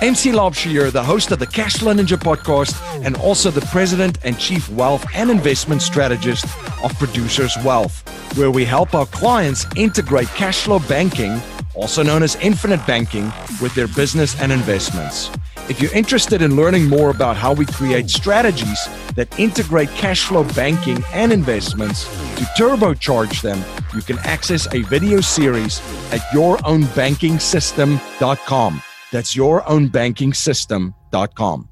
MC Laubscher here, the host of the Cashflow Ninja podcast and also the president and chief wealth and investment strategist of Producers Wealth, where we help our clients integrate cash flow banking, also known as infinite banking, with their business and investments. If you're interested in learning more about how we create strategies that integrate cash flow banking and investments to turbocharge them, you can access a video series at yourownbankingsystem.com. That's yourownbankingsystem.com.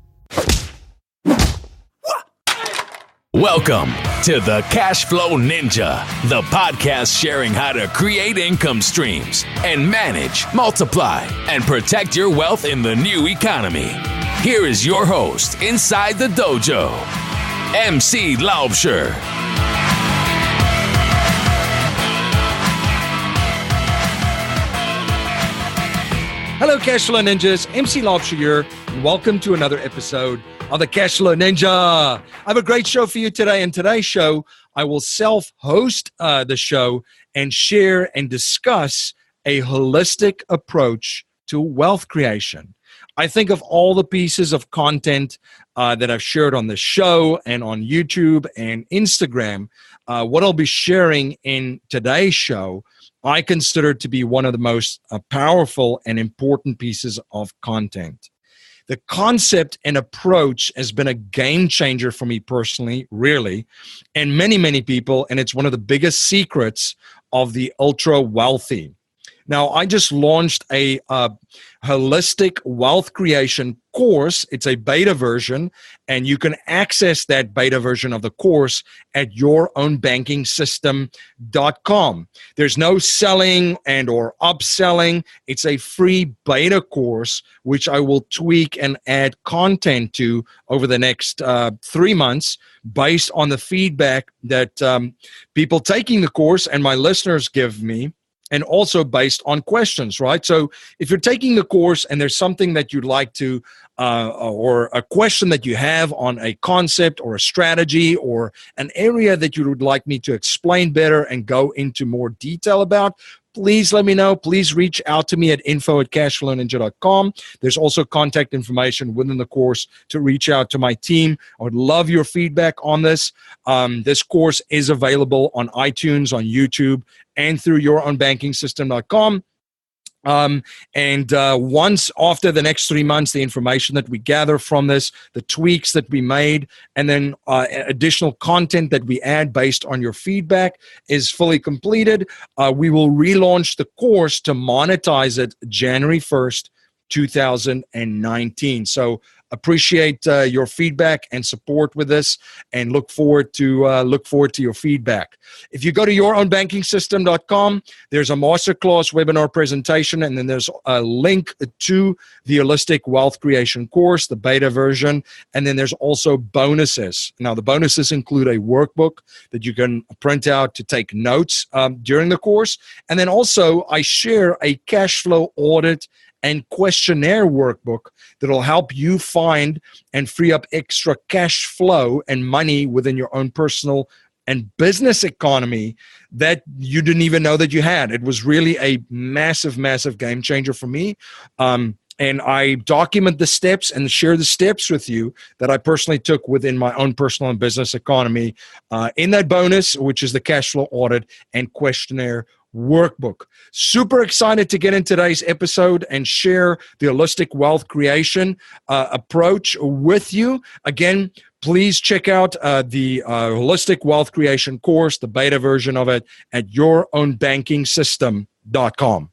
Welcome to the Cashflow Ninja, the podcast sharing how to create income streams and manage, multiply, and protect your wealth in the new economy. Here is your host inside the dojo, MC Laubscher. Hello, Cashflow Ninjas. MC Laubscher here, and welcome to another episode of the Cashflow Ninja. I have a great show for you today. In today's show, I will self-host the show and share and discuss a holistic approach to wealth creation. I think of all the pieces of content that I've shared on the show and on YouTube and Instagram. What I'll be sharing in today's show, I consider to be one of the most powerful and important pieces of content. The concept and approach has been a game changer for me personally, really, and many, many people, and it's one of the biggest secrets of the ultra wealthy. Now, I just launched a holistic wealth creation course. It's a beta version, and you can access that beta version of the course at yourownbankingsystem.com. There's no selling and or upselling. It's a free beta course, which I will tweak and add content to over the next 3 months based on the feedback that people taking the course and my listeners give me, and also based on questions, right? So if you're taking the course and there's something that you'd like to, or a question that you have on a concept or a strategy or an area that you would like me to explain better and go into more detail about, please let me know. Please reach out to me at info@cashflowninja.com. There's also contact information within the course to reach out to my team. I would love your feedback on this. This course is available on iTunes, on YouTube, and through yourownbankingsystem.com. Once after the next 3 months, the information that we gather from this, the tweaks that we made, and then additional content that we add based on your feedback is fully completed, we will relaunch the course to monetize it January 1st, 2019. So appreciate your feedback and support with this, and look forward to your feedback. If you go to yourownbankingsystem.com, there's a masterclass webinar presentation, and then there's a link to the holistic wealth creation course, the beta version, and then there's also bonuses. Now, the bonuses include a workbook that you can print out to take notes during the course, and then also I share a cash flow audit and questionnaire workbook that will help you find and free up extra cash flow and money within your own personal and business economy that you didn't even know that you had. It was really a massive, massive game changer for me. And I document the steps and share the steps with you that I personally took within my own personal and business economy in that bonus, which is the cash flow audit and questionnaire workbook. Super excited to get in today's episode and share the holistic wealth creation approach with you. Again, please check out the holistic wealth creation course, the beta version of it, at yourownbankingsystem.com.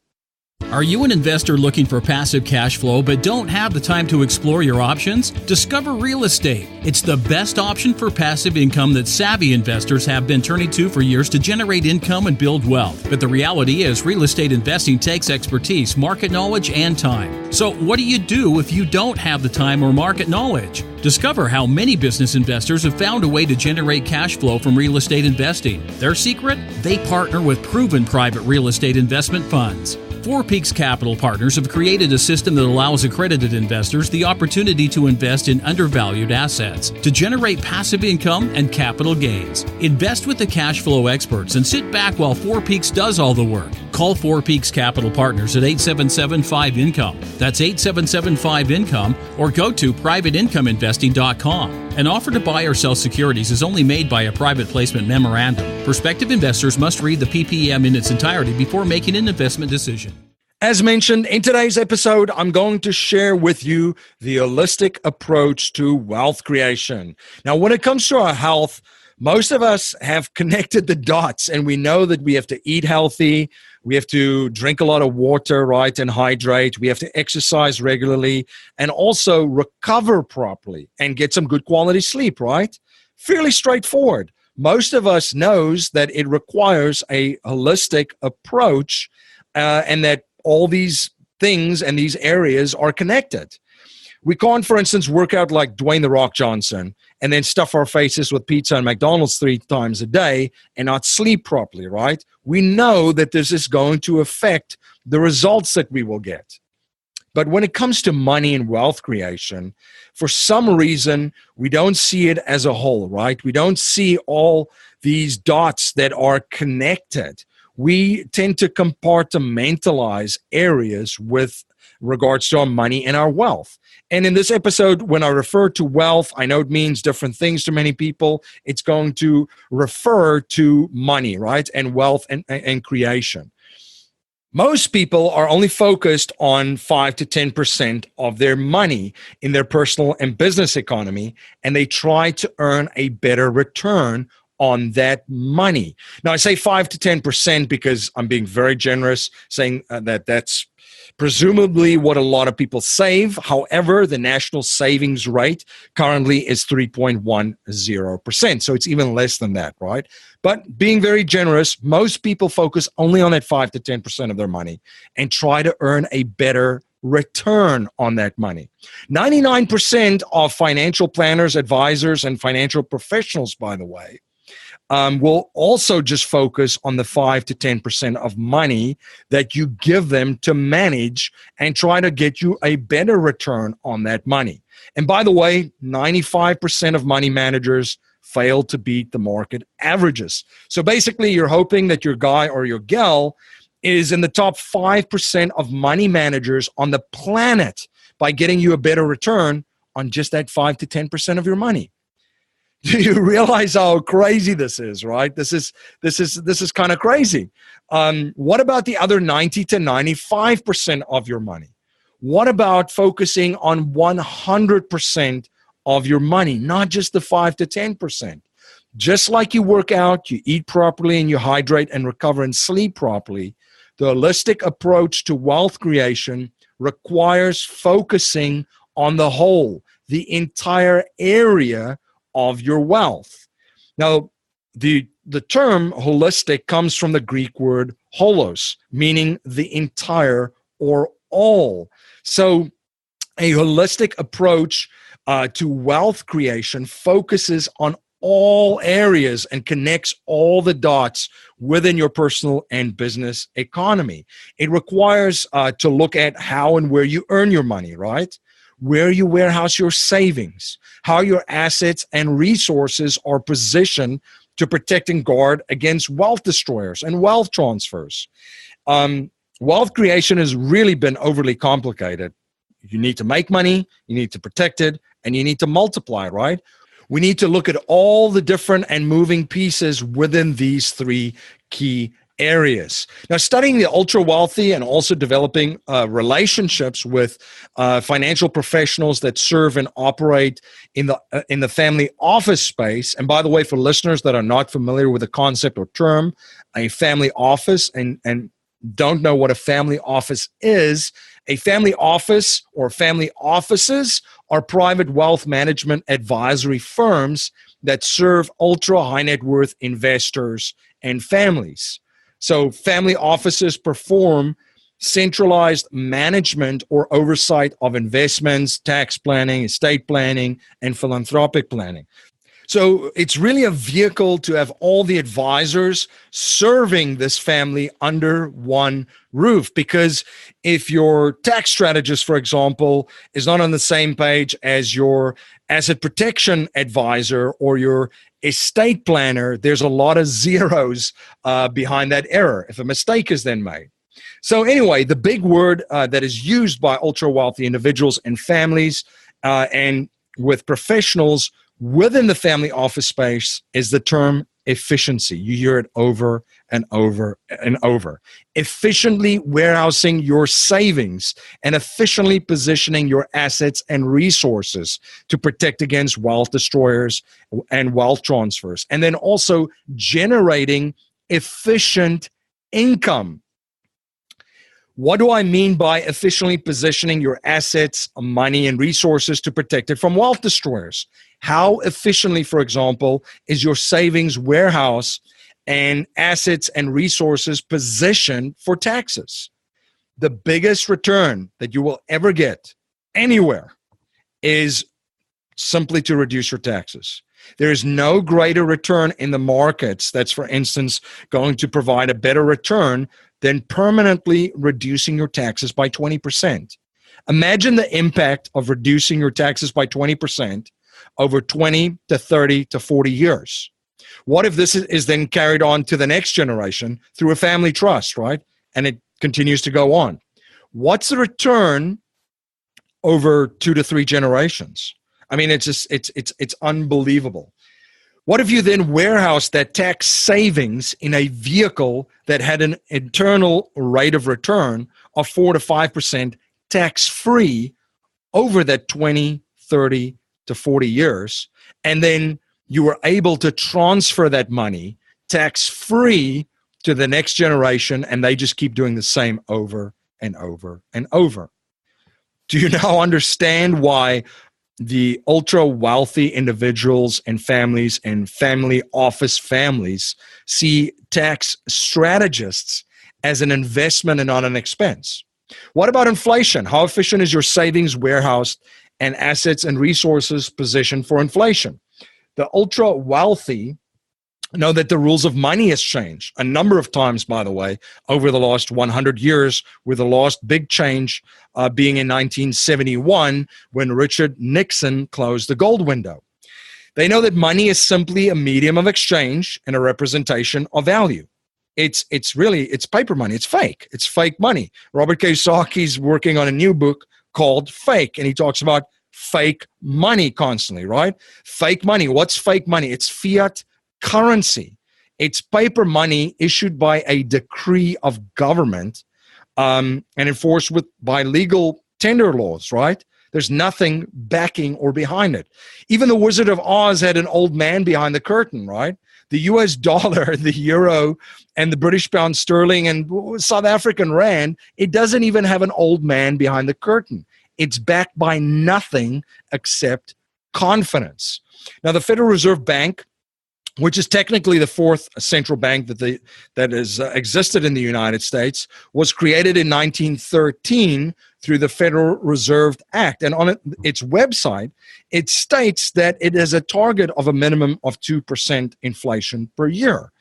Are you an investor looking for passive cash flow but don't have the time to explore your options? Discover real estate. It's the best option for passive income that savvy investors have been turning to for years to generate income and build wealth. But the reality is, real estate investing takes expertise, market knowledge, and time. So what do you do if you don't have the time or market knowledge? Discover how many business investors have found a way to generate cash flow from real estate investing. Their secret? They partner with proven private real estate investment funds. Four Peaks Capital Partners have created a system that allows accredited investors the opportunity to invest in undervalued assets to generate passive income and capital gains. Invest with the cash flow experts and sit back while Four Peaks does all the work. Call Four Peaks Capital Partners at 877-5-INCOME. That's 877-5-INCOME, or go to privateincomeinvesting.com. An offer to buy or sell securities is only made by a private placement memorandum. Prospective investors must read the PPM in its entirety before making an investment decision. As mentioned in today's episode, I'm going to share with you the holistic approach to wealth creation. Now, when it comes to our health, most of us have connected the dots, and we know that we have to eat healthy, we have to drink a lot of water, right, and hydrate, we have to exercise regularly, and also recover properly and get some good quality sleep, right? Fairly straightforward. Most of us knows that it requires a holistic approach, and that all these things and these areas are connected. We can't, for instance, work out like Dwayne "The Rock" Johnson and then stuff our faces with pizza and McDonald's 3 times a day and not sleep properly, right? We know that this is going to affect the results that we will get. But when it comes to money and wealth creation, for some reason, we don't see it as a whole, right? We don't see all these dots that are connected. We tend to compartmentalize areas with regards to our money and our wealth. And in this episode, when I refer to wealth, I know it means different things to many people. It's going to refer to money, right? And wealth and creation. Most people are only focused on 5 to 10% of their money in their personal and business economy, and they try to earn a better return on that money. Now, I say 5 to 10% because I'm being very generous, saying that that's presumably what a lot of people save. However, the national savings rate currently is 3.10%. So it's even less than that, right? But being very generous, most people focus only on that 5 to 10% of their money and try to earn a better return on that money. 99% of financial planners, advisors, and financial professionals, by the way, will also just focus on the 5 to 10% of money that you give them to manage and try to get you a better return on that money. And by the way, 95% of money managers fail to beat the market averages. So basically, you're hoping that your guy or your gal is in the top 5% of money managers on the planet by getting you a better return on just that 5 to 10% of your money. Do you realize how crazy this is, right? This is kind of crazy. What about the other 90 to 95% of your money? What about focusing on 100% of your money, not just the 5 to 10%? Just like you work out, you eat properly, and you hydrate and recover and sleep properly, the holistic approach to wealth creation requires focusing on the whole, the entire area of your wealth. Now, the term holistic comes from the Greek word holos, meaning the entire or all. So a holistic approach to wealth creation focuses on all areas and connects all the dots within your personal and business economy. It requires to look at how and where you earn your money, right? Where you warehouse your savings, how your assets and resources are positioned to protect and guard against wealth destroyers and wealth transfers. Wealth creation has really been overly complicated. You need to make money, you need to protect it, and you need to multiply, right? We need to look at all the different and moving pieces within these 3 key areas. Now, studying the ultra wealthy and also developing relationships with financial professionals that serve and operate in the family office space. And by the way, for listeners that are not familiar with the concept or term, a family office and don't know what a family office is, a family office or family offices are private wealth management advisory firms that serve ultra high net worth investors and families. So family offices perform centralized management or oversight of investments, tax planning, estate planning, and philanthropic planning. So it's really a vehicle to have all the advisors serving this family under one roof. Because if your tax strategist, for example, is not on the same page as your asset protection advisor or your Estate planner, there's a lot of zeros behind that error if a mistake is then made. So anyway, the big word that is used by ultra-wealthy individuals and families and with professionals within the family office space is the term efficiency. You hear it over and over and over. Efficiently warehousing your savings and efficiently positioning your assets and resources to protect against wealth destroyers and wealth transfers. And then also generating efficient income. What do I mean by efficiently positioning your assets, money, and resources to protect it from wealth destroyers? How efficiently, for example, is your savings warehouse and assets and resources positioned for taxes? The biggest return that you will ever get anywhere is simply to reduce your taxes. There is no greater return in the markets that's, for instance, going to provide a better return than permanently reducing your taxes by 20%. Imagine the impact of reducing your taxes by 20% over 20 to 30 to 40 years. What if this is then carried on to the next generation through a family trust, right? And it continues to go on. What's the return over 2 to 3 generations? I mean, it's unbelievable. What if you then warehouse that tax savings in a vehicle that had an internal rate of return of 4 to 5% tax-free over that 20, 30 to 40 years, and then you were able to transfer that money tax-free to the next generation, and they just keep doing the same over and over and over? Do you now understand why the ultra wealthy individuals and families and family office families see tax strategists as an investment and not an expense? What about inflation? How efficient is your savings warehouse and assets and resources positioned for inflation? The ultra wealthy know that the rules of money has changed a number of times, by the way, over the last 100 years, with the last big change being in 1971 when Richard Nixon closed the gold window. They know that money is simply a medium of exchange and a representation of value. It's paper money. It's fake money. Robert Kiyosaki's working on a new book called Fake, and he talks about fake money constantly, right? Fake money. What's fake money? It's fiat currency. It's paper money issued by a decree of government and enforced by legal tender laws, right? There's nothing backing or behind it. Even the Wizard of Oz had an old man behind the curtain, right? The US dollar, the euro, and the British pound sterling and South African rand, it doesn't even have an old man behind the curtain. It's backed by nothing except confidence. Now, the Federal Reserve Bank, which is technically the fourth central bank that has existed in the United States, was created in 1913 through the Federal Reserve Act. And on its website, it states that it has a target of a minimum of 2% inflation per year.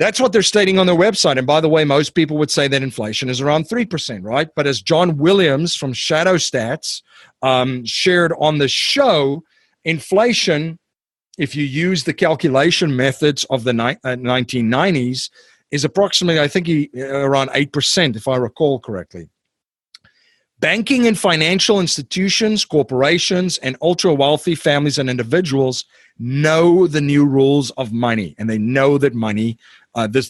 That's what they're stating on their website. And by the way, most people would say that inflation is around 3%, right? But as John Williams from Shadow Stats shared on the show, inflation, if you use the calculation methods of the 1990s, is approximately, I think, around 8%, if I recall correctly. Banking and financial institutions, corporations, and ultra-wealthy families and individuals know the new rules of money, and they know that money,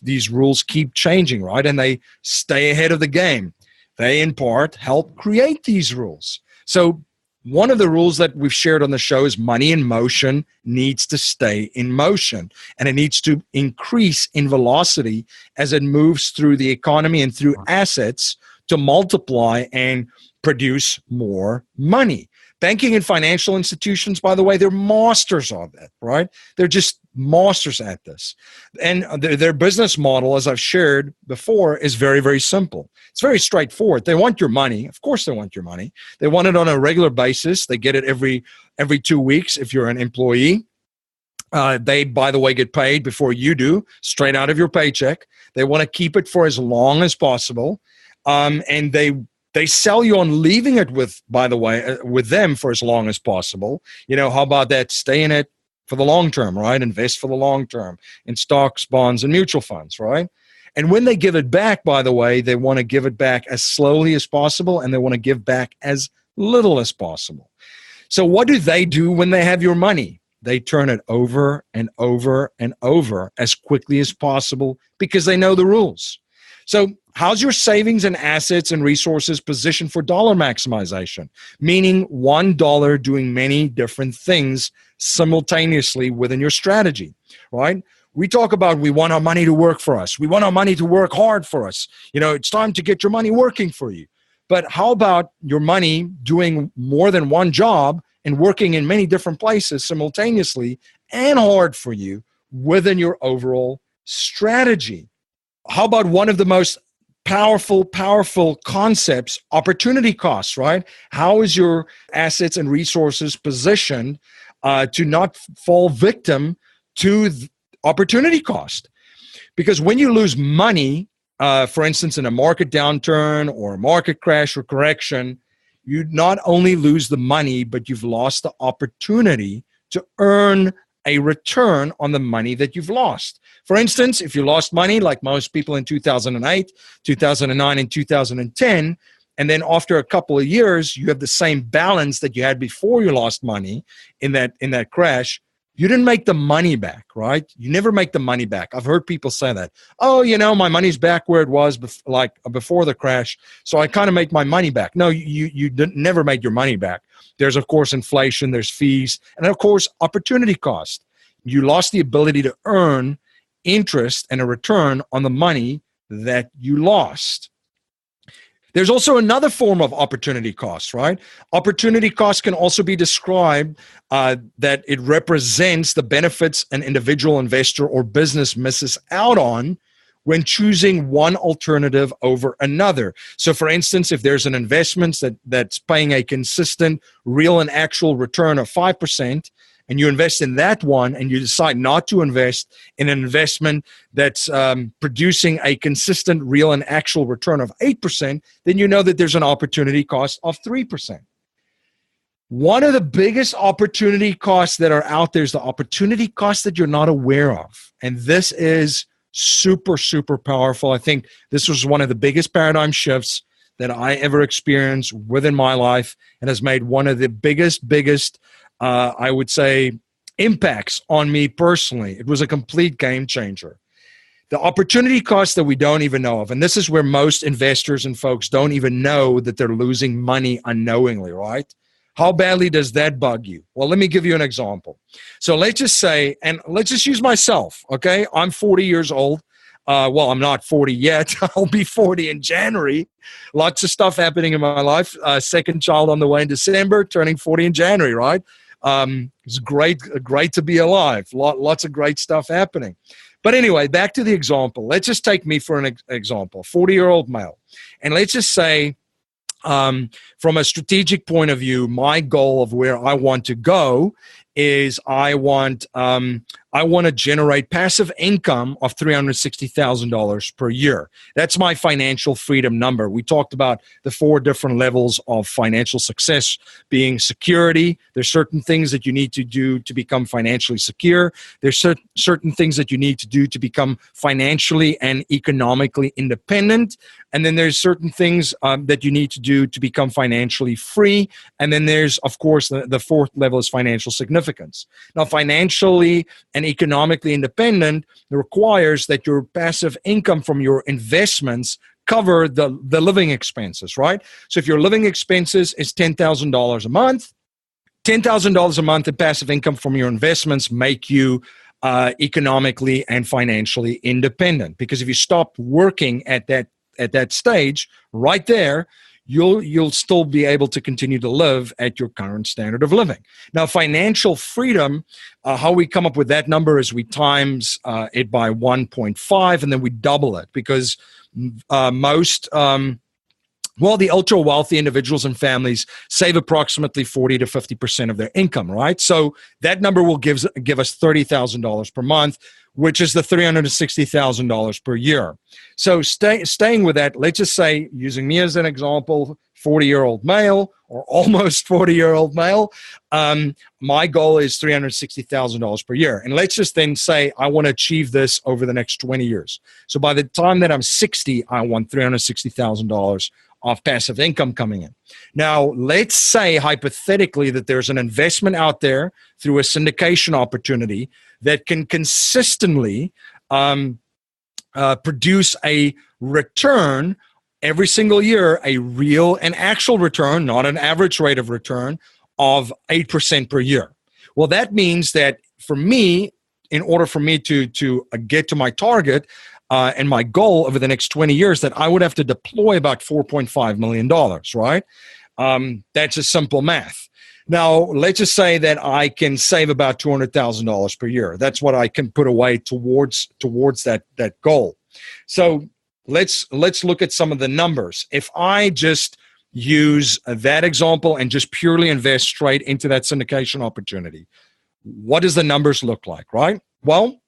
these rules keep changing, right? And they stay ahead of the game. They, in part, help create these rules. So one of the rules that we've shared on the show is money in motion needs to stay in motion, and it needs to increase in velocity as it moves through the economy and through assets to multiply and produce more money. Banking and financial institutions, by the way, they're masters of it, right? They're just masters at this. And their business model, as I've shared before, is very, very simple. It's very straightforward. They want your money. Of course they want your money. They want it on a regular basis. They get it every 2 weeks if you're an employee. They, by the way, get paid before you do, straight out of your paycheck. They want to keep it for as long as possible. And they sell you on leaving it with, by the way, with them for as long as possible. You know, how about that? Stay in it for the long term, right? Invest for the long term in stocks, bonds, and mutual funds, right? And when they give it back, by the way, they want to give it back as slowly as possible, and they want to give back as little as possible. So what do they do when they have your money? They turn it over and over and over as quickly as possible because they know the rules. So how's your savings and assets and resources positioned for dollar maximization? Meaning $1 doing many different things simultaneously within your strategy, right? We talk about we want our money to work for us. We want our money to work hard for us. You know, it's time to get your money working for you. But how about your money doing more than one job and working in many different places simultaneously and hard for you within your overall strategy? How about one of the most powerful concepts, opportunity costs, right? How is your assets and resources positioned to not fall victim to opportunity cost? Because when you lose money, for instance, in a market downturn or a market crash or correction, you not only lose the money, but you've lost the opportunity to earn a return on the money that you've lost. For instance, if you lost money, like most people in 2008, 2009, and 2010, and then after a couple of years, you have the same balance that you had before you lost money in that crash, you didn't make the money back, right? You never make the money back. I've heard people say that. Oh, you know, my money's back where it was before the crash, so I kind of make my money back. No, you never made your money back. There's, of course, inflation, there's fees, and, of course, opportunity cost. You lost the ability to earn interest and a return on the money that you lost. There's also another form of opportunity cost, right? Opportunity cost can also be described that it represents the benefits an individual investor or business misses out on when choosing one alternative over another. So, for instance, if there's an investment that's paying a consistent real and actual return of 5%, and you invest in that one, and you decide not to invest in an investment that's producing a consistent real and actual return of 8%, then you know that there's an opportunity cost of 3%. One of the biggest opportunity costs that are out there is the opportunity cost that you're not aware of. And this is super, super powerful. I think this was one of the biggest paradigm shifts that I ever experienced within my life, and has made one of the biggest, I would say, impacts on me personally. It was a complete game changer. The opportunity cost that we don't even know of, and this is where most investors and folks don't even know that they're losing money unknowingly, right? How badly does that bug you? Well, let me give you an example. So let's just say, and let's just use myself, okay? I'm 40 years old. Well, I'm not 40 yet. I'll be 40 in January. Lots of stuff happening in my life. Second child on the way in December, turning 40 in January, right? It's great to be alive. Lots of great stuff happening. But anyway, back to the example. Let's just take me for an example, 40-year-old male. And let's just say, from a strategic point of view, my goal of where I want to go is I want to generate passive income of $360,000 per year. That's my financial freedom number. We talked about the 4 different levels of financial success being security. There's certain things that you need to do to become financially secure. There's certain things that you need to do to become financially and economically independent. And then there's certain things that you need to do to become financially free. And then there's, of course, the 4th level is financial significance. Now, financially and economically independent requires that your passive income from your investments cover the living expenses, right? So if your living expenses is $10,000 a month, $10,000 a month in passive income from your investments make you economically and financially independent. Because if you stop working at that stage right there, you'll still be able to continue to live at your current standard of living. Now, financial freedom, how we come up with that number is we times it by 1.5, and then we double it, because most Well, the ultra wealthy individuals and families save approximately 40 to 50% of their income, right? So that number will give us $30,000 per month, which is the $360,000 per year. So staying with that, let's just say, using me as an example, 40-year-old male or almost 40-year-old male, my goal is $360,000 per year. And let's just then say I want to achieve this over the next 20 years. So by the time that I'm 60, I want $360,000 of passive income coming in. Now, let's say hypothetically that there's an investment out there through a syndication opportunity that can consistently produce a return every single year, a real and actual return, not an average rate of return, of 8% per year. Well, that means that for me, in order for me to get to my target, and my goal over the next 20 years, that I would have to deploy about $4.5 million, right? That's just simple math. Now, let's just say that I can save about $200,000 per year. That's what I can put away towards that goal. So let's look at some of the numbers. If I just use that example and just purely invest straight into that syndication opportunity, what does the numbers look like, right? Well,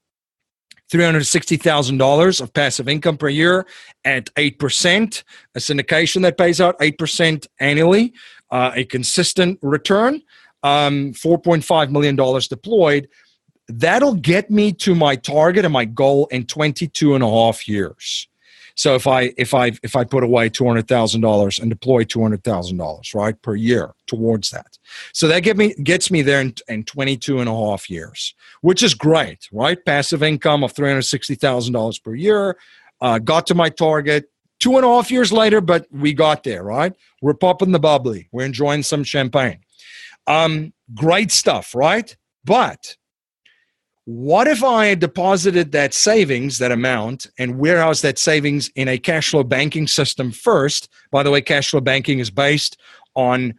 $360,000 of passive income per year at 8%, a syndication that pays out 8% annually, a consistent return, $4.5 million deployed. That'll get me to my target and my goal in 22 and a half years. So if I put away $200,000 and deploy $200,000, right, per year towards that. So that gets me there in 22 and a half years, which is great, right? Passive income of $360,000 per year, got to my target 2.5 years later, but we got there, right? We're popping the bubbly. We're enjoying some champagne. Great stuff, right? But what if I had deposited that savings, that amount, and warehoused that savings in a cash flow banking system first? By the way, cash flow banking is based on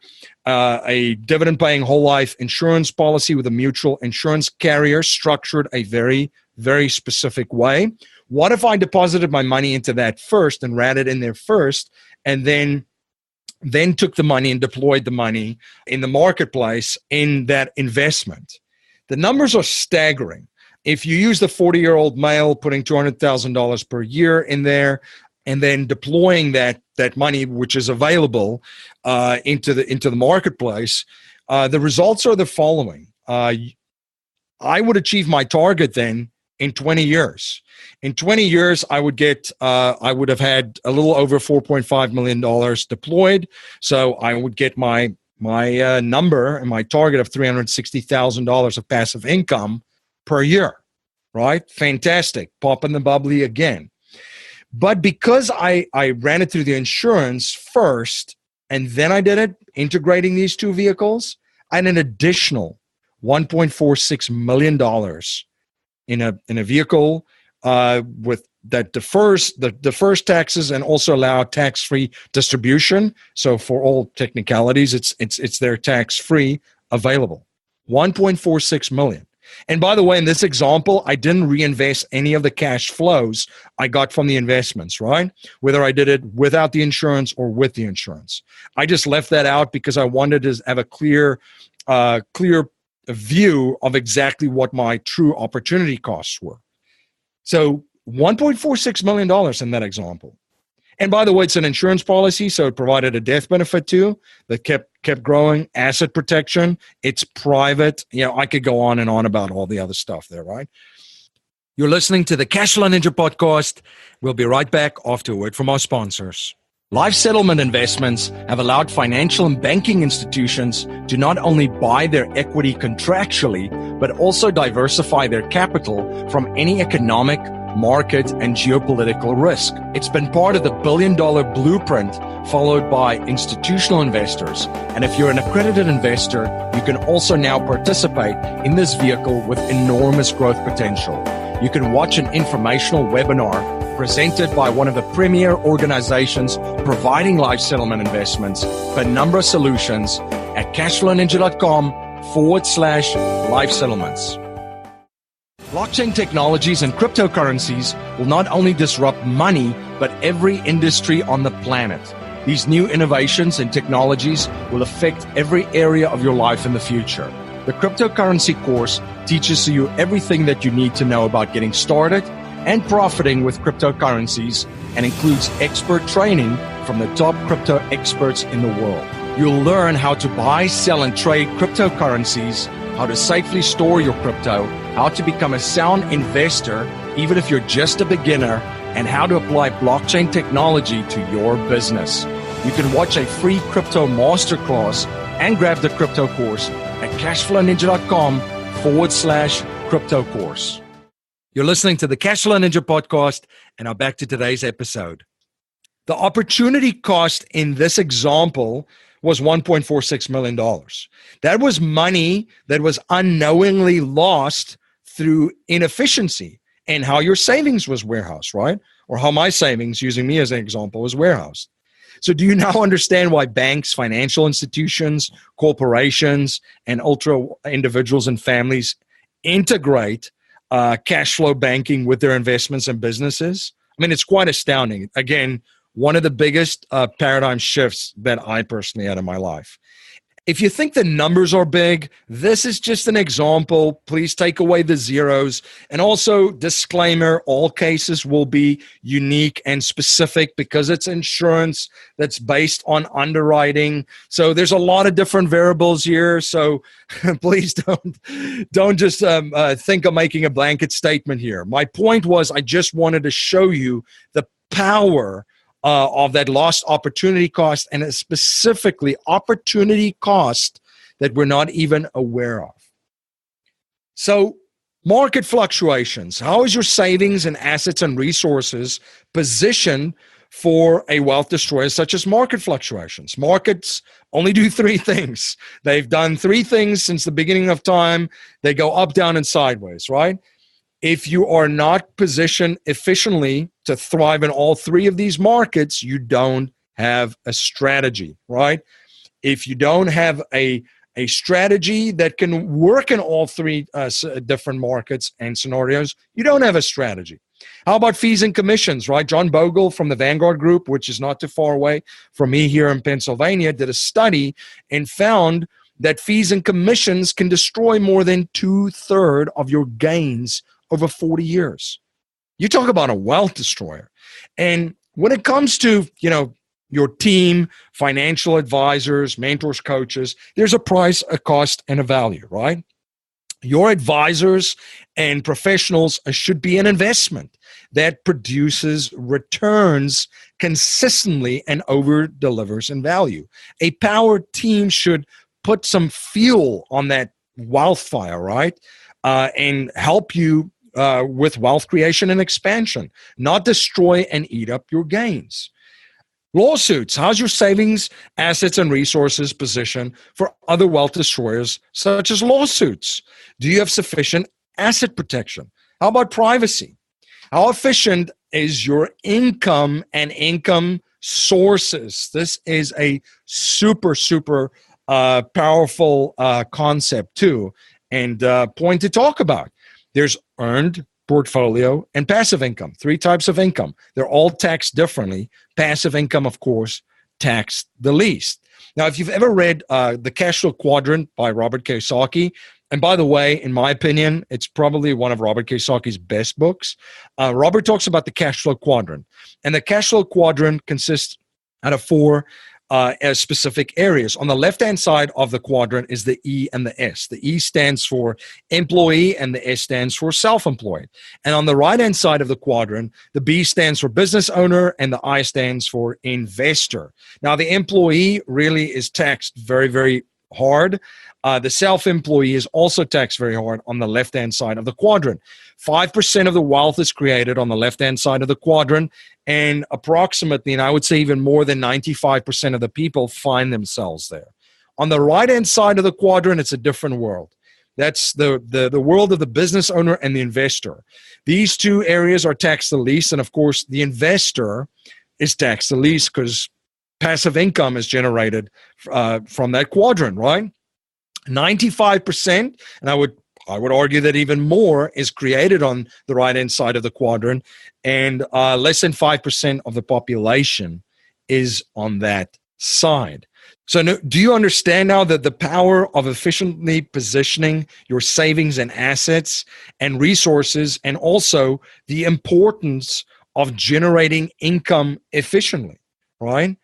a dividend-paying whole life insurance policy with a mutual insurance carrier structured a very, very specific way. What if I deposited my money into that first and ran it in there first, and then took the money and deployed the money in the marketplace in that investment? The numbers are staggering. If you use the 40-year-old male putting $200,000 per year in there and then deploying that money, which is available into the marketplace, the results are the following. I would achieve my target then in 20 years. In 20 years, I would have had a little over $4.5 million deployed. So I would get my number and my target of $360,000 of passive income per year, right? Fantastic. Popping the bubbly again. But because I ran it through the insurance first, and then I did it integrating these two vehicles, I had an additional $1.46 million in a vehicle with that defers taxes and also allow tax-free distribution. So for all technicalities, it's their tax-free available. $1.46 million. And by the way, in this example, I didn't reinvest any of the cash flows I got from the investments, right? Whether I did it without the insurance or with the insurance. I just left that out because I wanted to have a clear view of exactly what my true opportunity costs were. So $1.46 million in that example. And by the way, it's an insurance policy, so it provided a death benefit too that kept growing, asset protection. It's private. I could go on and on about all the other stuff there, right? You're listening to the Cashflow Ninja podcast. We'll be right back after a word from our sponsors. Life settlement investments have allowed financial and banking institutions to not only buy their equity contractually, but also diversify their capital from any economic, market, and geopolitical risk. It's been part of the billion-dollar blueprint followed by institutional investors. And if you're an accredited investor, you can also now participate in this vehicle with enormous growth potential. You can watch an informational webinar presented by one of the premier organizations providing life settlement investments, Penumbra Solutions, at cashflowninja.com/life settlements. Blockchain technologies and cryptocurrencies will not only disrupt money, but every industry on the planet. These new innovations and technologies will affect every area of your life in the future. The cryptocurrency course teaches you everything that you need to know about getting started and profiting with cryptocurrencies and includes expert training from the top crypto experts in the world. You'll learn how to buy, sell, and trade cryptocurrencies, how to safely store your crypto, how to become a sound investor, even if you're just a beginner, and how to apply blockchain technology to your business. You can watch a free crypto masterclass and grab the crypto course at cashflowninja.com/crypto course. You're listening to the Cashflow Ninja podcast, and now back to today's episode. The opportunity cost in this example was $1.46 million. That was money that was unknowingly lost through inefficiency and how your savings was warehoused, right? Or how my savings, using me as an example, was warehoused. So do you now understand why banks, financial institutions, corporations, and ultra individuals and families integrate cash flow banking with their investments and businesses? I mean, it's quite astounding. Again, one of the biggest paradigm shifts that I personally had in my life. If you think the numbers are big, this is just an example. Please take away the zeros. And also, disclaimer, all cases will be unique and specific because it's insurance that's based on underwriting. So there's a lot of different variables here. So please don't just think of making a blanket statement here. My point was I just wanted to show you the power of that lost opportunity cost, and specifically opportunity cost that we're not even aware of. So, market fluctuations. How is your savings and assets and resources positioned for a wealth destroyer such as market fluctuations? Markets only do three things. They've done three things since the beginning of time. They go up, down, and sideways, right? If you are not positioned efficiently to thrive in all three of these markets, you don't have a strategy, right? If you don't have a strategy that can work in all three different markets and scenarios, you don't have a strategy. How about fees and commissions, right? John Bogle from the Vanguard Group, which is not too far away from me here in Pennsylvania, did a study and found that fees and commissions can destroy more than 2/3 of your gains over 40 years. You talk about a wealth destroyer. And when it comes to, your team, financial advisors, mentors, coaches, there's a price, a cost, and a value, right? Your advisors and professionals should be an investment that produces returns consistently and over-delivers in value. A power team should put some fuel on that wildfire, right? And help you with wealth creation and expansion, not destroy and eat up your gains. Lawsuits. How's your savings, assets, and resources positioned for other wealth destroyers, such as lawsuits? Do you have sufficient asset protection? How about privacy? How efficient is your income and income sources? This is a super, super powerful concept too, and point to talk about. There's earned, portfolio, and passive income. Three types of income. They're all taxed differently. Passive income, of course, taxed the least. Now, if you've ever read The Cashflow Quadrant by Robert Kiyosaki, and by the way, in my opinion, it's probably one of Robert Kiyosaki's best books. Robert talks about the Cashflow Quadrant. And the Cashflow Quadrant consists out of four specific areas. On the left-hand side of the quadrant is the E and the S. The E stands for employee and the S stands for self-employed. And on the right-hand side of the quadrant, the B stands for business owner and the I stands for investor. Now, the employee really is taxed very, very hard. The self-employee is also taxed very hard on the left-hand side of the quadrant. 5% of the wealth is created on the left-hand side of the quadrant, and approximately, and I would say even more than 95% of the people find themselves there. On the right-hand side of the quadrant, it's a different world. That's the world of the business owner and the investor. These two areas are taxed the least, and of course, the investor is taxed the least because passive income is generated from that quadrant, right? 95%, and I would argue that even more is created on the right-hand side of the quadrant, and less than 5% of the population is on that side. So do you understand now that the power of efficiently positioning your savings and assets and resources, and also the importance of generating income efficiently, right?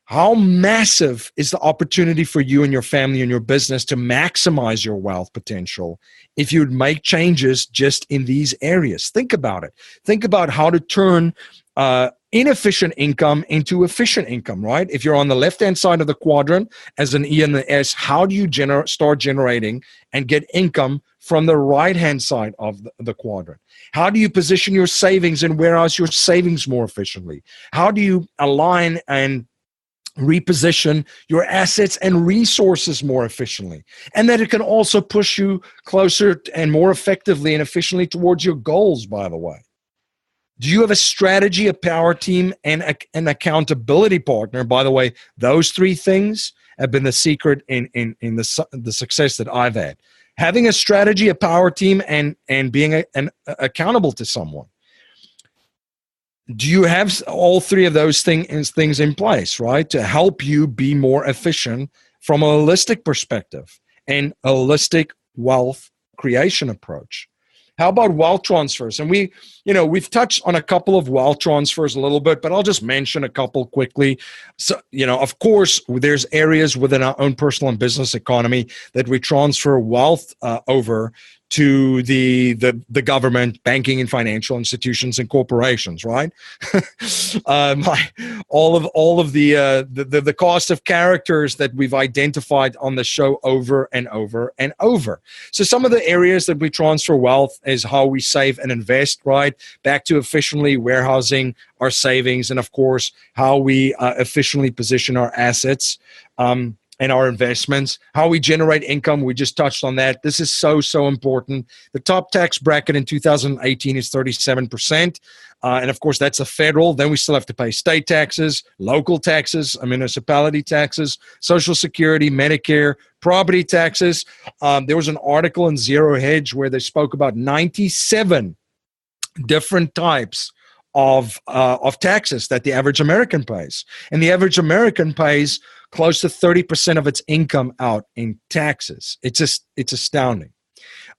How massive is the opportunity for you and your family and your business to maximize your wealth potential if you'd make changes just in these areas? Think about it. Think about how to turn inefficient income into efficient income, right? If you're on the left-hand side of the quadrant as an E and the S, how do you start generating and get income from the right-hand side of the quadrant? How do you position your savings and warehouse your savings more efficiently? How do you align and reposition your assets and resources more efficiently? And that it can also push you closer and more effectively and efficiently towards your goals, by the way. Do you have a strategy, a power team, and an accountability partner? By the way, those three things have been the secret in the success that I've had. Having a strategy, a power team, and being accountable to someone. Do you have all three of those things in place, right, to help you be more efficient from a holistic perspective and a holistic wealth creation approach? How about wealth transfers? And we've touched on a couple of wealth transfers a little bit, but I'll just mention a couple quickly. So, of course, there's areas within our own personal and business economy that we transfer wealth over to the government, banking and financial institutions and corporations, right? All of the cost of characters that we've identified on the show over and over and over. So some of the areas that we transfer wealth is how we save and invest, right? Back to efficiently warehousing our savings, and of course, how we efficiently position our assets. And our investments, how we generate income. We just touched on that. This is so important. The top tax bracket in 2018 is 37%. And of course, that's a federal. Then we still have to pay state taxes, local taxes, municipality taxes, Social Security, Medicare, property taxes. There was an article in Zero Hedge where they spoke about 97 different types of taxes that the average American pays. And the average American pays close to 30% of its income out in taxes. It's astounding.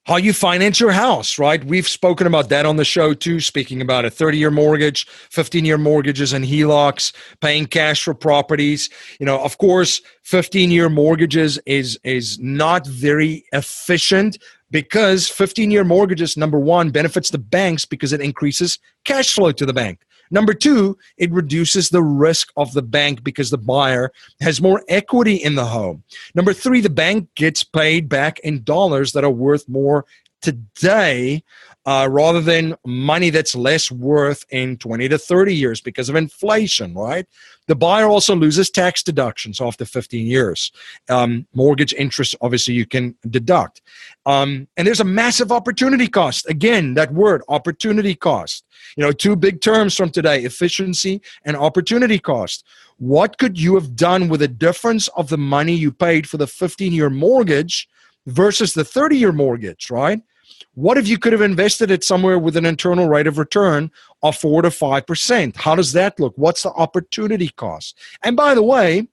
How you finance your house, right? We've spoken about that on the show too, speaking about a 30-year mortgage, 15-year mortgages and HELOCs, paying cash for properties. Of course, 15-year mortgages is not very efficient, because 15-year mortgages, number one, benefits the banks because it increases cash flow to the bank. Number two, it reduces the risk of the bank because the buyer has more equity in the home. Number three, the bank gets paid back in dollars that are worth more today rather than money that's less worth in 20 to 30 years because of inflation, right? The buyer also loses tax deductions after 15 years. Mortgage interest, obviously, you can deduct. And there's a massive opportunity cost. Again, that word, opportunity cost. Two big terms from today, efficiency and opportunity cost. What could you have done with the difference of the money you paid for the 15-year mortgage versus the 30-year mortgage, right? What if you could have invested it somewhere with an internal rate of return of 4 to 5%? How does that look? What's the opportunity cost? And by the way,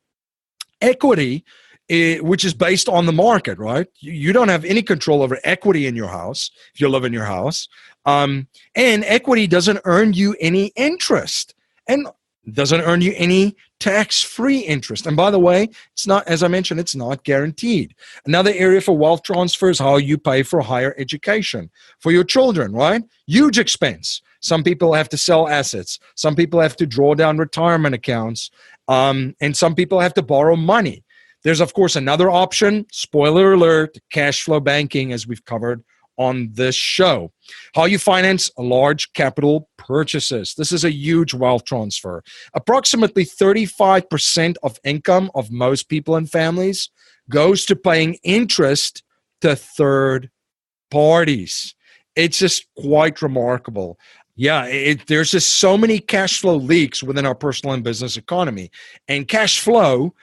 equity, which is based on the market, right? You don't have any control over equity in your house if you live in your house. And equity doesn't earn you any interest and doesn't earn you any tax-free interest. And by the way, it's not, as I mentioned, it's not guaranteed. Another area for wealth transfer is how you pay for higher education for your children, right? Huge expense. Some people have to sell assets. Some people have to draw down retirement accounts. And some people have to borrow money. There's, of course, another option, spoiler alert, cash flow banking, as we've covered on this show. How you finance large capital purchases. This is a huge wealth transfer. Approximately 35% of income of most people and families goes to paying interest to third parties. It's just quite remarkable. Yeah, there's just so many cash flow leaks within our personal and business economy. And cash flow,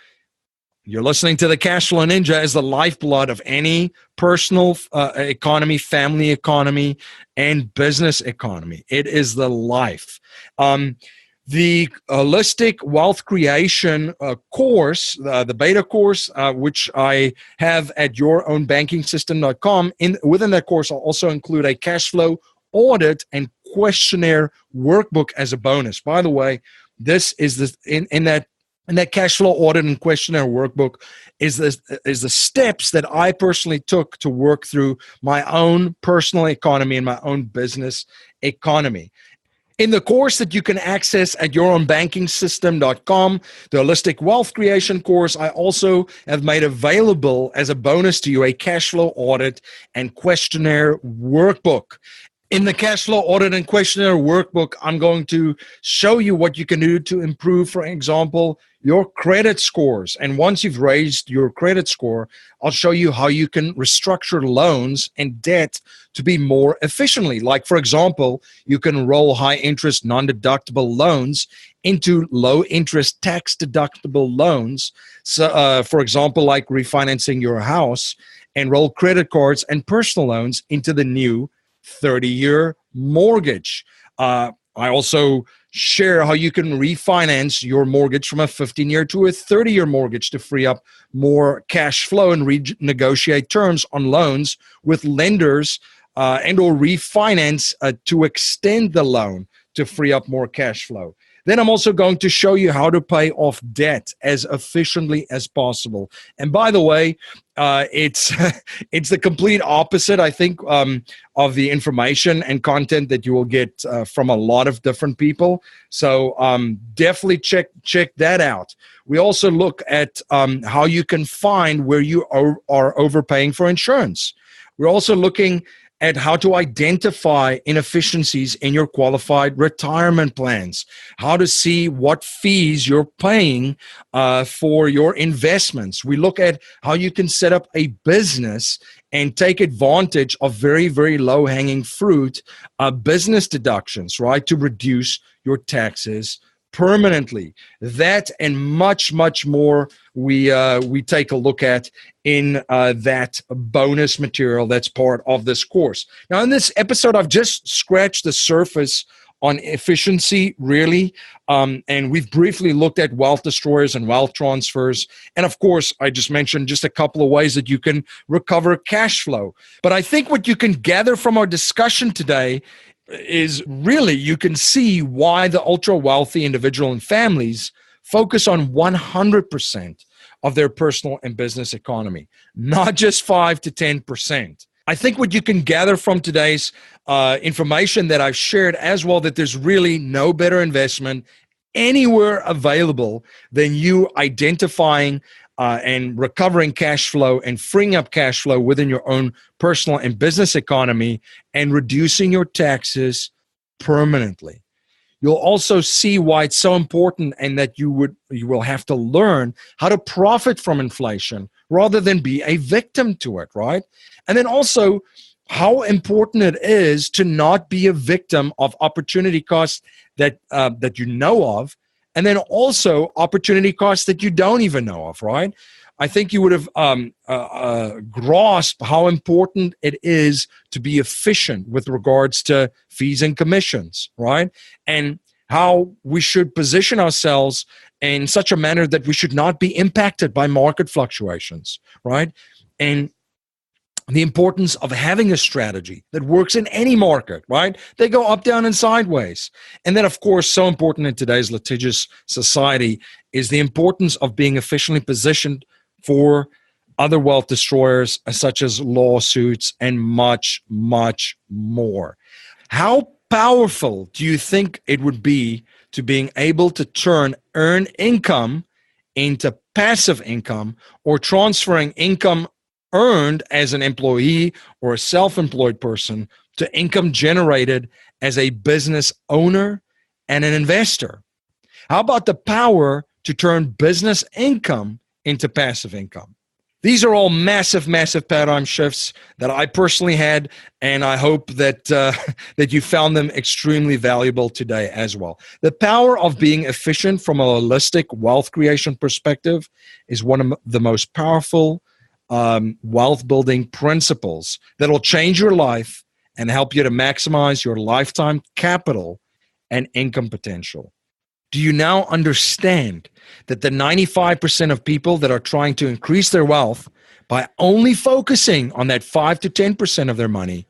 you're listening to the Cashflow Ninja, is the lifeblood of any personal economy, family economy, and business economy. It is the life. The Holistic Wealth Creation course, the beta course, which I have at yourownbankingsystem.com. Within that course, I'll also include a cash flow audit and questionnaire workbook as a bonus. By the way, this is in that cash flow audit and questionnaire workbook is the steps that I personally took to work through my own personal economy and my own business economy. In the course that you can access at yourownbankingsystem.com, the Holistic Wealth Creation course, I also have made available as a bonus to you a cash flow audit and questionnaire workbook. In the cash flow audit and questionnaire workbook, I'm going to show you what you can do to improve, for example, your credit scores. And once you've raised your credit score, I'll show you how you can restructure loans and debt to be more efficiently. Like, for example, you can roll high-interest, non-deductible loans into low-interest, tax-deductible loans. So, for example, like refinancing your house, and roll credit cards and personal loans into the new 30-year mortgage. I also share how you can refinance your mortgage from a 15-year to a 30-year mortgage to free up more cash flow and renegotiate terms on loans with lenders and or refinance to extend the loan to free up more cash flow. Then I'm also going to show you how to pay off debt as efficiently as possible. And by the way, it's the complete opposite, I think, of the information and content that you will get from a lot of different people. So definitely check that out. We also look at how you can find where you are overpaying for insurance. We're also looking at how to identify inefficiencies in your qualified retirement plans, how to see what fees you're paying for your investments. We look at how you can set up a business and take advantage of very, very low-hanging fruit business deductions, right, to reduce your taxes permanently. That and much, much more we take a look at in that bonus material that's part of this course. Now, in this episode, I've just scratched the surface on efficiency, really, and we've briefly looked at wealth destroyers and wealth transfers. And of course, I just mentioned just a couple of ways that you can recover cash flow. But I think what you can gather from our discussion today is really you can see why the ultra wealthy individual and families focus on 100% of their personal and business economy, not just 5 to 10%. I think what you can gather from today's information that I've shared as well, that there's really no better investment anywhere available than you identifying and recovering cash flow and freeing up cash flow within your own personal and business economy and reducing your taxes permanently. You'll also see why it's so important and that you will have to learn how to profit from inflation rather than be a victim to it, right? And then also how important it is to not be a victim of opportunity costs that you know of, and then also opportunity costs that you don't even know of, right? I think you would have grasped how important it is to be efficient with regards to fees and commissions, right? And how we should position ourselves in such a manner that we should not be impacted by market fluctuations, right? And the importance of having a strategy that works in any market, right? They go up, down, and sideways. And then, of course, so important in today's litigious society is the importance of being efficiently positioned for other wealth destroyers, such as lawsuits and much, much more. How powerful do you think it would be to being able to turn earned income into passive income, or transferring income earned as an employee or a self-employed person to income generated as a business owner and an investor? How about the power to turn business income into passive income? These are all massive, massive paradigm shifts that I personally had, and I hope that that you found them extremely valuable today as well. The power of being efficient from a holistic wealth creation perspective is one of the most powerful wealth building principles that will change your life and help you to maximize your lifetime capital and income potential. Do you now understand that the 95% of people that are trying to increase their wealth by only focusing on that 5 to 10% of their money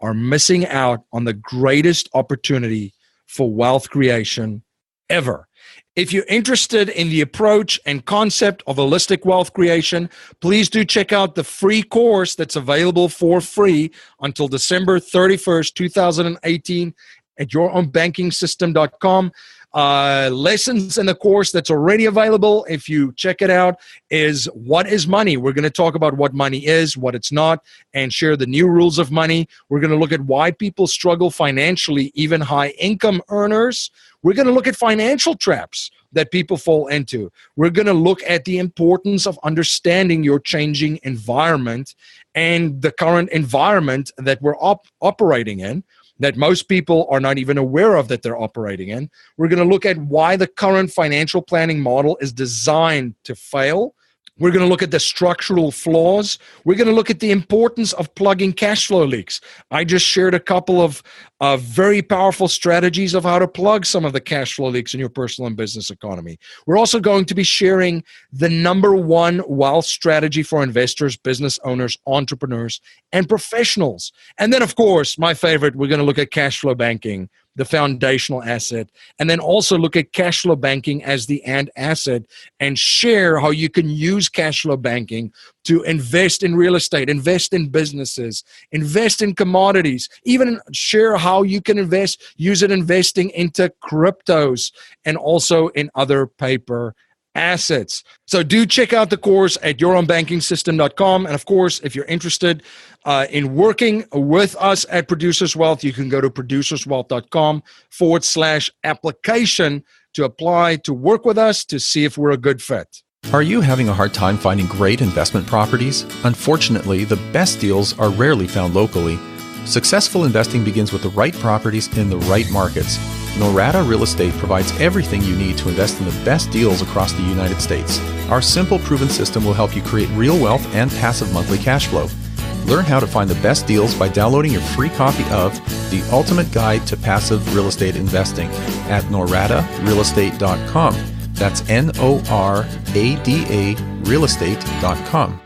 are missing out on the greatest opportunity for wealth creation ever? If you're interested in the approach and concept of holistic wealth creation, please do check out the free course that's available for free until December 31st, 2018 at yourownbankingsystem.com. Lessons in the course that's already available, if you check it out, is what is money. We're going to talk about what money is, what it's not, and share the new rules of money. We're going to look at why people struggle financially, even high income earners. We're going to look at financial traps that people fall into. We're going to look at the importance of understanding your changing environment and the current environment that we're operating in, that most people are not even aware of that they're operating in. We're going to look at why the current financial planning model is designed to fail. We're going to look at the structural flaws. We're going to look at the importance of plugging cash flow leaks. I just shared a couple of very powerful strategies of how to plug some of the cash flow leaks in your personal and business economy. We're also going to be sharing the number one wealth strategy for investors, business owners, entrepreneurs, and professionals. And then, of course, my favorite, we're going to look at cash flow banking, the foundational asset, and then also look at cash flow banking as the and asset and share how you can use cash flow banking to invest in real estate, invest in businesses, invest in commodities, even share how you can use it investing into cryptos and also in other paper assets. So do check out the course at yourownbankingsystem.com. And of course, if you're interested in working with us at Producers Wealth, you can go to producerswealth.com/application to apply to work with us to see if we're a good fit. Are you having a hard time finding great investment properties? Unfortunately, the best deals are rarely found locally. Successful investing begins with the right properties in the right markets. Norada Real Estate provides everything you need to invest in the best deals across the United States. Our simple, proven system will help you create real wealth and passive monthly cash flow. Learn how to find the best deals by downloading your free copy of The Ultimate Guide to Passive Real Estate Investing at noradarealestate.com. That's NORADA realestate.com.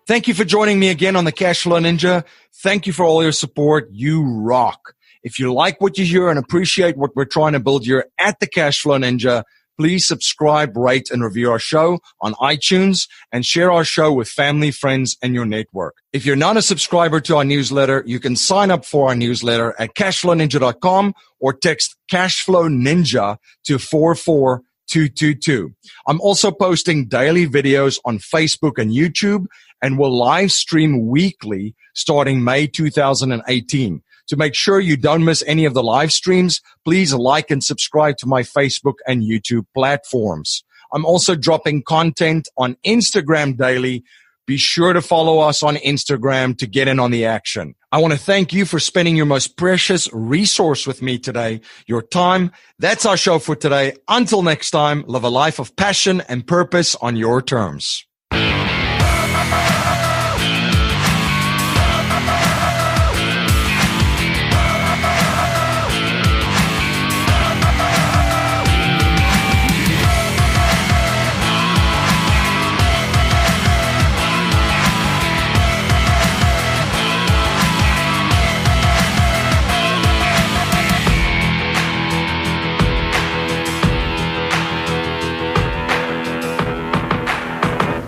Thank you for joining me again on the Cashflow Ninja. Thank you for all your support. You rock. If you like what you hear and appreciate what we're trying to build here at the Cashflow Ninja, please subscribe, rate, and review our show on iTunes and share our show with family, friends, and your network. If you're not a subscriber to our newsletter, you can sign up for our newsletter at cashflowninja.com or text Cashflow Ninja to 44222. I'm also posting daily videos on Facebook and YouTube and will live stream weekly starting May 2018. To make sure you don't miss any of the live streams, please like and subscribe to my Facebook and YouTube platforms. I'm also dropping content on Instagram daily. Be sure to follow us on Instagram to get in on the action. I want to thank you for spending your most precious resource with me today, your time. That's our show for today. Until next time, live a life of passion and purpose on your terms.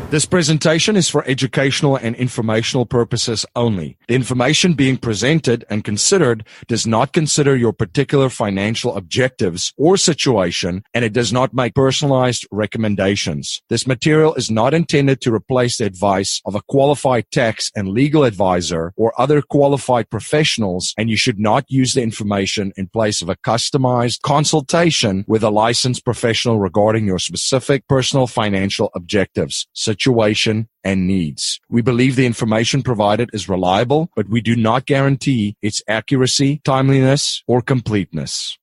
This presentation is for educational and informational purposes only. The information being presented and considered does not consider your particular financial objectives or situation, and it does not make personalized recommendations. This material is not intended to replace the advice of a qualified tax and legal advisor or other qualified professionals, and you should not use the information in place of a customized consultation with a licensed professional regarding your specific personal financial objectives, situation, and needs. We believe the information provided is reliable, but we do not guarantee its accuracy, timeliness, or completeness.